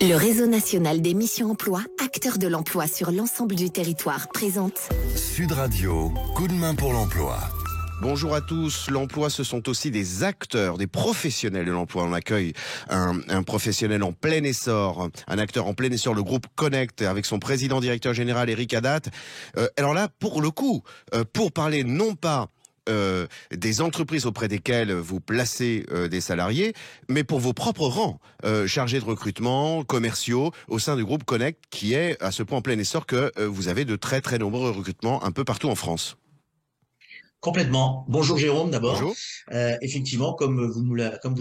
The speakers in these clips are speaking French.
Le réseau national des missions emploi, acteur de l'emploi sur l'ensemble du territoire, présente Sud Radio, coup de main pour l'emploi. Bonjour à tous. L'emploi, ce sont aussi des acteurs, des professionnels de l'emploi. On accueille un professionnel en plein essor, un acteur en plein essor, le groupe Connect, avec son président directeur général Eric Haddad. Alors là, pour le coup, pour parler non pas des entreprises auprès desquelles vous placez des salariés, mais pour vos propres rangs, chargés de recrutement, commerciaux, au sein du groupe Connect, qui est à ce point en plein essor que vous avez de très très nombreux recrutements un peu partout en France. Complètement. Bonjour Jérôme d'abord. Bonjour. Effectivement, comme vous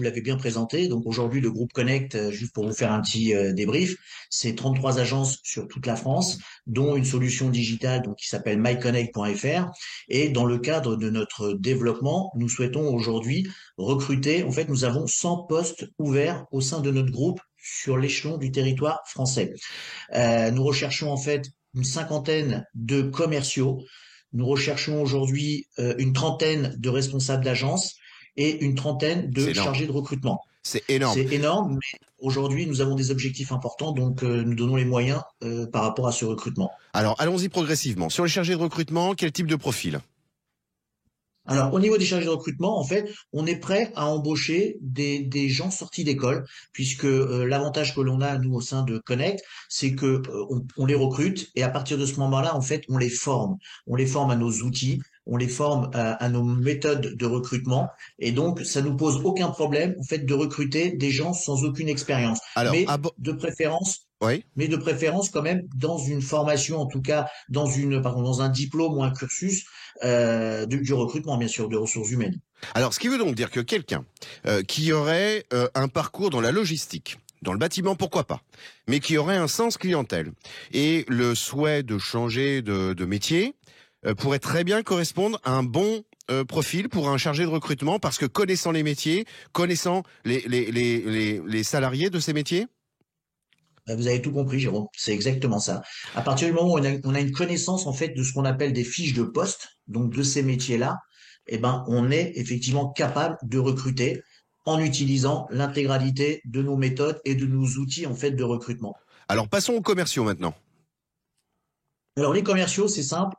l'avez bien présenté, donc aujourd'hui le groupe Connect, juste pour vous faire un petit débrief, c'est 33 agences sur toute la France, dont une solution digitale donc qui s'appelle myconnect.fr. Et dans le cadre de notre développement, nous souhaitons aujourd'hui recruter. En fait, nous avons 100 postes ouverts au sein de notre groupe sur l'échelon du territoire français. Nous recherchons en fait une cinquantaine de commerciaux. Nous recherchons aujourd'hui une trentaine de responsables d'agence et une trentaine de chargés de recrutement. C'est énorme. C'est énorme, mais aujourd'hui, nous avons des objectifs importants, donc nous donnons les moyens par rapport à ce recrutement. Alors, allons-y progressivement. Sur les chargés de recrutement, quel type de profil ? Alors, au niveau des chargés de recrutement, en fait, on est prêt à embaucher des gens sortis d'école, puisque l'avantage que l'on a, nous, au sein de Connect, c'est que on les recrute et à partir de ce moment-là, en fait, on les forme. On les forme à nos outils, on les forme à nos méthodes de recrutement. Et donc, ça nous pose aucun problème, en fait, de recruter des gens sans aucune expérience. Alors, de préférence... Oui. Mais de préférence quand même dans une formation, en tout cas dans un diplôme ou un cursus du recrutement, bien sûr, de ressources humaines. Alors, ce qui veut donc dire que quelqu'un qui aurait un parcours dans la logistique, dans le bâtiment, pourquoi pas, mais qui aurait un sens clientèle et le souhait de changer de métier pourrait très bien correspondre à un bon profil pour un chargé de recrutement, parce que connaissant les métiers, connaissant les salariés de ces métiers. Vous avez tout compris, Jérôme. C'est exactement ça. À partir du moment où on a une connaissance, en fait, de ce qu'on appelle des fiches de poste, donc de ces métiers-là, eh ben, on est effectivement capable de recruter en utilisant l'intégralité de nos méthodes et de nos outils, en fait, de recrutement. Alors, passons aux commerciaux maintenant. Alors, les commerciaux, c'est simple.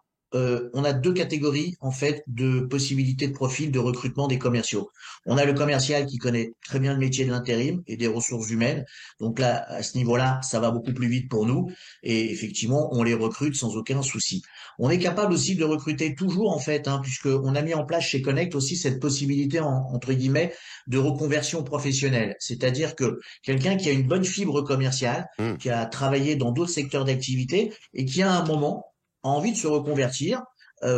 On a deux catégories en fait de possibilités de profil de recrutement des commerciaux. On a le commercial qui connaît très bien le métier de l'intérim et des ressources humaines. Donc là, à ce niveau-là, ça va beaucoup plus vite pour nous et effectivement, on les recrute sans aucun souci. On est capable aussi de recruter toujours en fait, puisque on a mis en place chez Connect aussi cette possibilité entre guillemets de reconversion professionnelle. C'est-à-dire que quelqu'un qui a une bonne fibre commerciale, qui a travaillé dans d'autres secteurs d'activité et qui à un moment a envie de se reconvertir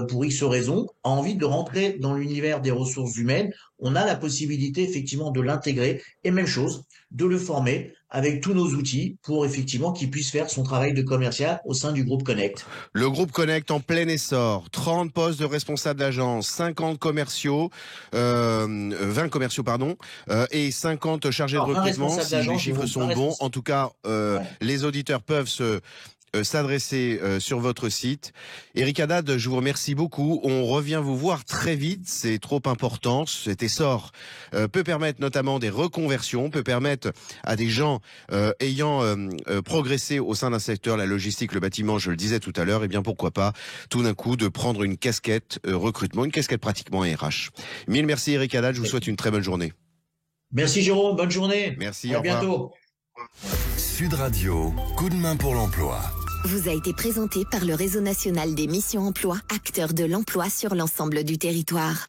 pour X raisons, a envie de rentrer dans l'univers des ressources humaines, on a la possibilité effectivement de l'intégrer et même chose, de le former avec tous nos outils pour effectivement qu'il puisse faire son travail de commercial au sein du groupe Connect. Le groupe Connect en plein essor, 30 postes de responsables d'agence, 50 commerciaux, 20 commerciaux pardon, et 50 chargés de recrutement, si les chiffres sont bons. En tout cas, les auditeurs peuvent s'adresser sur votre site. Eric Haddad, je vous remercie beaucoup. On revient vous voir très vite, c'est trop important. Cet essor peut permettre notamment des reconversions, peut permettre à des gens ayant progressé au sein d'un secteur, la logistique, le bâtiment, je le disais tout à l'heure, et bien pourquoi pas tout d'un coup de prendre une casquette recrutement, une casquette pratiquement RH. Mille merci Eric Haddad, je vous souhaite une très bonne journée. Merci Jérôme, bonne journée. Merci, à bientôt. Sud Radio, coup de main pour l'emploi. Vous a été présenté par le réseau national des missions emploi, acteur de l'emploi sur l'ensemble du territoire.